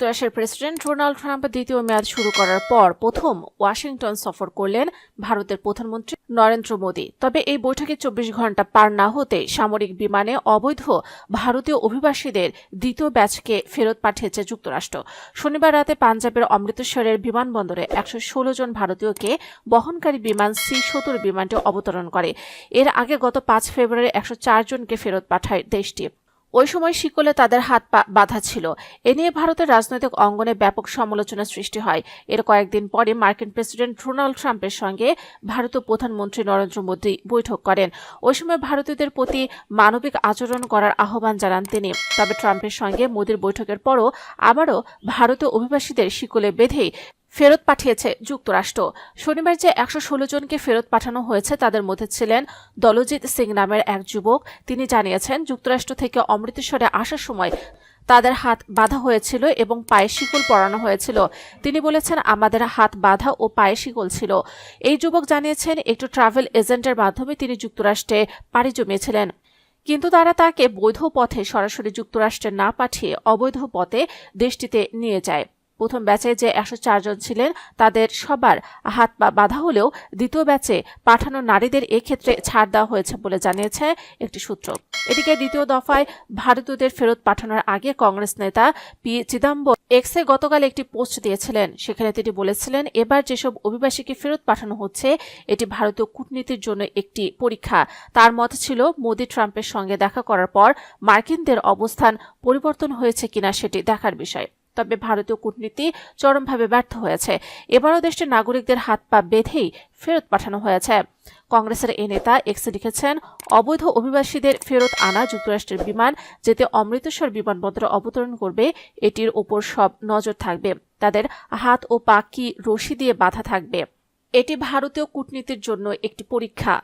যুক্তরাষ্ট্রের president Donald Trump দ্বিতীয় মেয়াদ শুরু করার পর প্রথম ওয়াশিংটন সফর করলেন ভারতের প্রধানমন্ত্রী নরেন্দ্র মোদী। তবে এই বৈঠকে 24 ঘণ্টা পার না হতে সামরিক বিমানে অবৈধ ভারতীয় অভিবাসীদের দ্বিতীয় ব্যাচকে ফেরত পাঠিয়েছে যুক্তরাষ্ট্র। শনিবার রাতে পাঞ্জাবের অমৃতসরের বিমানবন্দরে 116 জন ভারতীয়কে বহনকারী বিমান C-17 বিমানটি অবতরণ করে। এর আগে গত 5 ফেব্রুয়ারি 104 জনকে ফেরত পাঠায় দেশটি। ওই সময় শিকলে তাদের হাত পা বাঁধা ছিল। এ নিয়ে ভারতের রাজনৈতিক অঙ্গনে ব্যাপক সমালোচনা সৃষ্টি হয়। এর কয়েকদিন পরে মার্কিন প্রেসিডেন্ট ডোনাল্ড ট্রাম্পের সঙ্গে ভারতীয় প্রধানমন্ত্রী নরেন্দ্র মোদী বৈঠক করেন। ওই সময় ভারতীয়দের প্রতি মানবিক আচরণ করার আহ্বান জানান তিনি। তবে ট্রাম্পের সঙ্গে মোদীর বৈঠকের পরও আবারও ভারতীয় অভিবাসীদের শিকলে বেঁধেই ফেরত পাঠিয়েছে যুক্তরাষ্ট্র। শনিবার যে 116 জনকে ফেরত পাঠানো হয়েছে তাদের মধ্যে ছিলেন দলজিৎ সিং নামের এক যুবক। তিনি জানিয়েছেন, যুক্তরাষ্ট্র থেকে অমৃতসরে আসার সময় তাদের হাত বাঁধা হয়েছিল এবং পায়ে শিকল পরানো হয়েছিল। তিনি বলেছেন, আমাদের হাত বাঁধা ও পায়ে শিকল ছিল। এই যুবক জানিয়েছেন, একটু ট্রাভেল এজেন্টের মাধ্যমে তিনি যুক্তরাষ্ট্রে পাড়ি জমিয়েছিলেন, কিন্তু তারা তাকে বৈধ পথে সরাসরি যুক্তরাষ্ট্রে না পাঠিয়ে অবৈধ পথে দেশটিতে নিয়ে যায়। প্রথম ব্যাচে যে 104 জন ছিলেন তাদের সবার হাত পা বাঁধা হলেও দ্বিতীয় ব্যাচে পাঠানো নারীদের এক্ষেত্রে ছাড় দেওয়া হয়েছে বলে জানিয়েছে একটি সূত্র। এদিকে দ্বিতীয় দফায় ভারতীয়দের ফেরত পাঠানোর আগে কংগ্রেস নেতা পি চিদাম্বরম এক্সে গতকাল একটি পোস্ট দিয়েছিলেন। সেখানে তিনি বলেছিলেন, এবার যেসব অভিবাসীকে ফেরত পাঠানো হচ্ছে এটি ভারতীয় কূটনীতির জন্য একটি পরীক্ষা। তার মত ছিল, মোদি ট্রাম্পের সঙ্গে দেখা করার পর মার্কিনদের অবস্থান পরিবর্তন হয়েছে কিনা সেটি দেখার বিষয়। তবে ভারতীয় কূটনীতি চরমভাবে ব্যর্থ হয়েছে। এবারও দেশটির নাগরিকদের হাত পা বেঁধেই ফেরত পাঠানো হয়েছে। কংগ্রেসের এই নেতা এক্সে লিখেছেন, অবৈধ অভিবাসীদের ফেরত আনা যুক্তরাষ্ট্রের বিমান যেতে অমৃতসর বিমানবন্দরে অবতরণ করবে এটির ওপর সব নজর থাকবে। তাদের হাত ও পা কি রশি দিয়ে বাঁধা থাকবে। এটি ভারতীয় কূটনীতির জন্য একটি পরীক্ষা।